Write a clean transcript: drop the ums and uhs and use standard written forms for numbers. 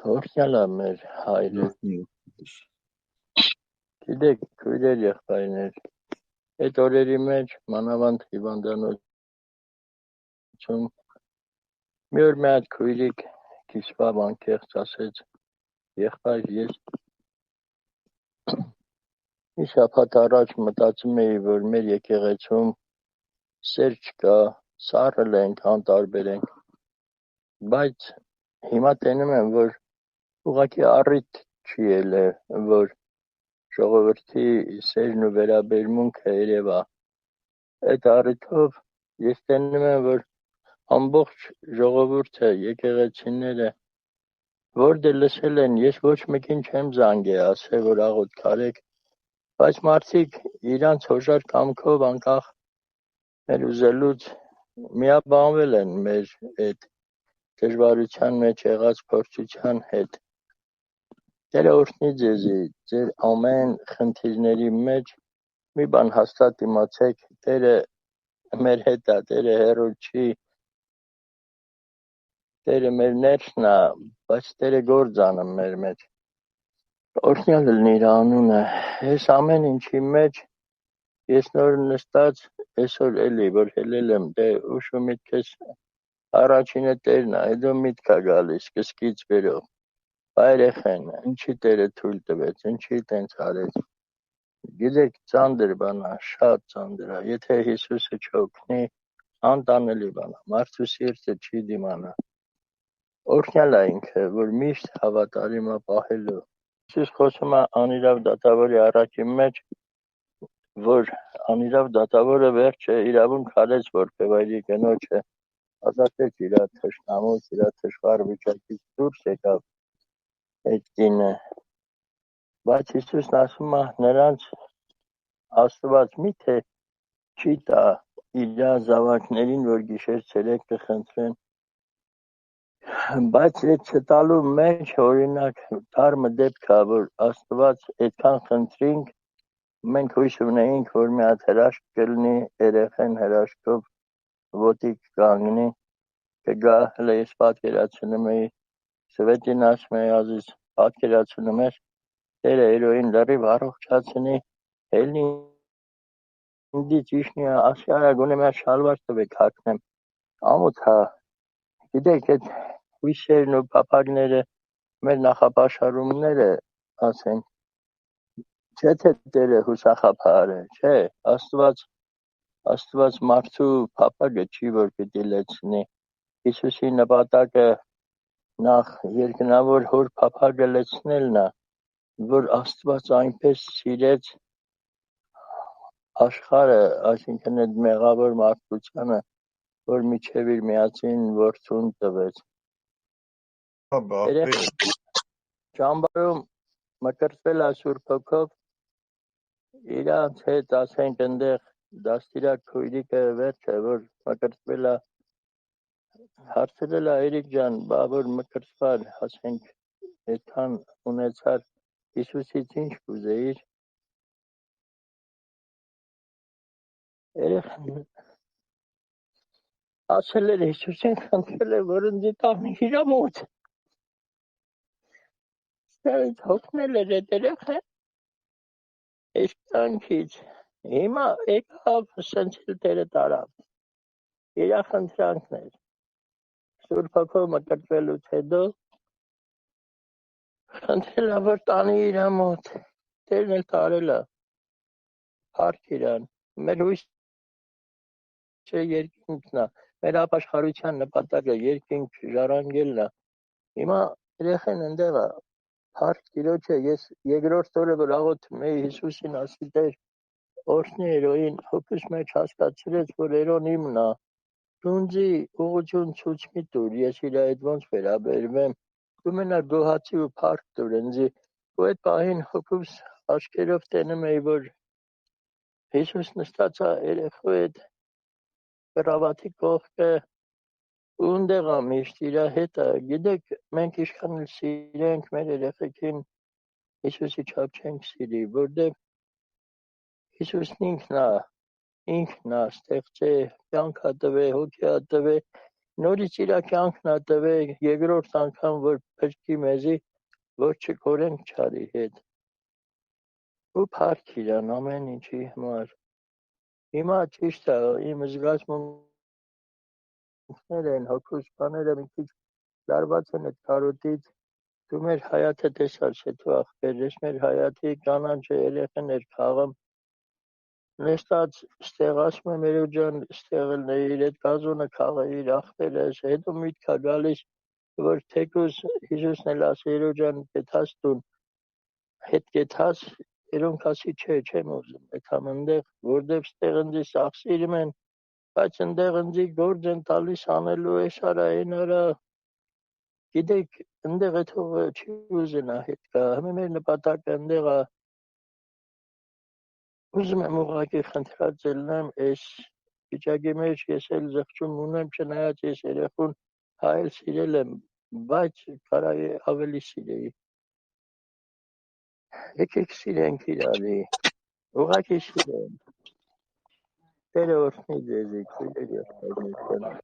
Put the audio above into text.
Օրհնյալ է մեր հայրը, գիտեք, քույրեր, եղբայրներ, այդ օրերի մեջ մանավանդ հիվանդանոցում մի օր մի հատ քույրիկ կիսվավ անկեղծ ասեց, եղբայր, ես մի շաբաթ առաջ մտածում էի, որ մեր եկեղեցում սեր չկա, սառել ենք, անտարբեր ենք, բայց հիմա տենում եմ, որ ուղղակի առիթ չի ելել, որ ժողովրդի սերն ու վերաբերմունքը երևա։ Այդ առիթով ես տենում եմ, որ ամբողջ ժողովուրդը, եկեղեցիները, որ դե լսել են, ես ոչ մեկին չեմ զանգե, ասել, որ աղոթք կարեք, բայց մարդիկ իրանց հոժար կամքով անկախ մեր ուզելուց միաբանվել են մեր այդ դժվարության մեջ եղած փորձության հետ։ Տերը օրհնի ձեզի, ձեր ամեն խնդիրների մեջ մի բան հաստատ իմացեք, Տերը մեր հետ է, Տերը հեռու չի, Տերը մեր ներսն է, բայց Տերը գործ անում մեր մեջ։ Օրհնյալ լինի իր անունը։ Այս ամեն ինչի մեջ ես նոր նստած այսօր էլի որ հելել եմ, դե ուշու միտքես առաջինը Տերն է, հետո միտք է գալիս, կսկից վերող։ Երեխեն, ինչի Տերը թույլ տվեց, ինչի տենց արեց։ Գիտեք, ծանր բան է, շատ ծանր է։ Եթե Հիսուսը չօգնի, անտանելի բան է, մարդու սիրտը չի դիմանա։ Օրհնյալ է ինքը, որ միշտ հավատարիմ է պահելու։ Հիսուս խոսում է անիրավ դատավորի առակի մեջ, որ անիրավ դատավորը վերջը իրավունք արեց, որպեսզի կնոջը ազատեց իր թշնամուց, իր թշվառ վիճակից դուրս եկավ այդ կինը, բայց Հիսուսն ասում է նրանց Աստված միթե չի տա իր զավակներին, որ գիշեր ցերեկ կխնդրեն, բայց այդ չտալու մեջ օրինակ թարմը դեպք է, որ Աստված այդքան խնդրինք, մենք հույս ունեինք, որ մի հատ հրաշք կլինի, երեխեն հրաշքով ոտիկ կանգնի, կգա, հələ ես պատկերացնում էի, Սվետին ասում էի ազիզ, պատկերացնում ես, Տերը երոյին լրիվ առողջացնի, հելնի ինձի ճիշնի ասյարա գոնե մի շալվար տվեք հագնեմ, ամոթ հա, գիտեք, այդ հույսերն ու փափագները, մեր նախապաշարումները, ասենք, չէ թե Տերը հուսախաբար է, չէ, Աստված մարդու փափագը չի, որ պիտի լեցնի, Հիսուսի նպատակը նախ երկնավոր հոր փափագը լեցնելն է, որ Աստված այնպես սիրեց աշխարհը, այսինքն այդ մեղավոր մարդկությանը, որ միջև իր միածին որդուն տվեց։ Երեխեք ճամբարում մկրտվել է Սուրբ Հոգով, իրանց հետ ասենք այնտեղ դաստիարակ քույրիկը վերջը, որ մկրտվել է, հարցրել է Երիկ ջան, բա որ մկրտվար, ասենք այդքան ունեցար Հիսուսից ինչ կուզեիր։ Երեխան ասել էր Հիսուսին խնդրել է, որ ինձ տանի իր մոտ։ Ստեղից հոգնել էր այդ երեխան այս կյանքից։ Հիմա եկավ սենց էլ Տերը տարավ։ Իրա խնդրանքն էր։ Սուրբ Հոգով մկրտվելուց հետո խնդրել է, որ տանի իր մոտ։ Տերն էլ տարել է։ Փառք իրան։ Մեր հույսը երկինքն է։ Մեր ապաշխարության նպատակը երկինք ժառանգելն է։ Հիմա երեխան ընդեղ է։ Փառք Տիրոջը, ես երկրորդ օրը որ աղոթում էի Հիսուսին, ասի Տեր, օրհնի երոյին, հոգուս մեջ հասկացրեց, որ երոն իմն է։ Դու ինձ ուղղություն ցույց մի տուր, ես իր հետ ոնց վերաբերվեմ։ Դու մենակ գոհացի ու փառք տուր ինձ։ Ու այդ պահին հոգուս աչքերով տենում էի, որ Հիսուս նստած է երեխու հետ կռավատի կողքը ու ընդեղ է միշտ իր հետ է։ Գիտեք, մենք ինչքան էլ սիրենք մեր երեխեքին, Հիսուսի չափ չենք սիրի, որտեղ Հիսուսն ինքն է ստեղծե, կյանք տվե, հոգի տվե, նորից իրա կյանքն ա տվե երկրորդ անգամ որ փրկի մեզի որ չկորենք չարի հետ ու փառք իրան ամեն ինչի համար հիմա ճիշտ է իմ զգացմունքները են հոգուս բաները մի քիչ լարված են այդ կարոտից դու մեր հայաթը տեսար չէ դու ախպեր ես մեր հայաթի կանանչը երեխաներ քաղում նստած ստեղ ասում եմ երու ջան ստեղ իր այդ գազոնը քաղը իր ախպերս հետո միտք ա գալիս որ թեկուզ Հիսուսն էլ ասի երու ջան գետաս տուն հետ գետաս երոնք ասի չէ չեմ ուզում այդ համընդեղ որտեվ ստեղ ընձի սախսիրում են բայց ընդեղ ընձի գործ են տալիս անելու էս արա այն արա գիտեք ընդեղ այդ հողը չի ուզենա հետ գա հիմա մեր նպատակը ընդեղ ա ուզում եմ ուղղակի խնդրածելնեմ այս վիճակի մեջ ես էլ զղջում ունեմ չնայած ես երեխուն հայել սիրել եմ բայց կարա ավելի սիրեի եկեք սիրենք իրարի ուղղակի սիրենք Տերը օրհնի ձեզի քույրեր եւ հայրեր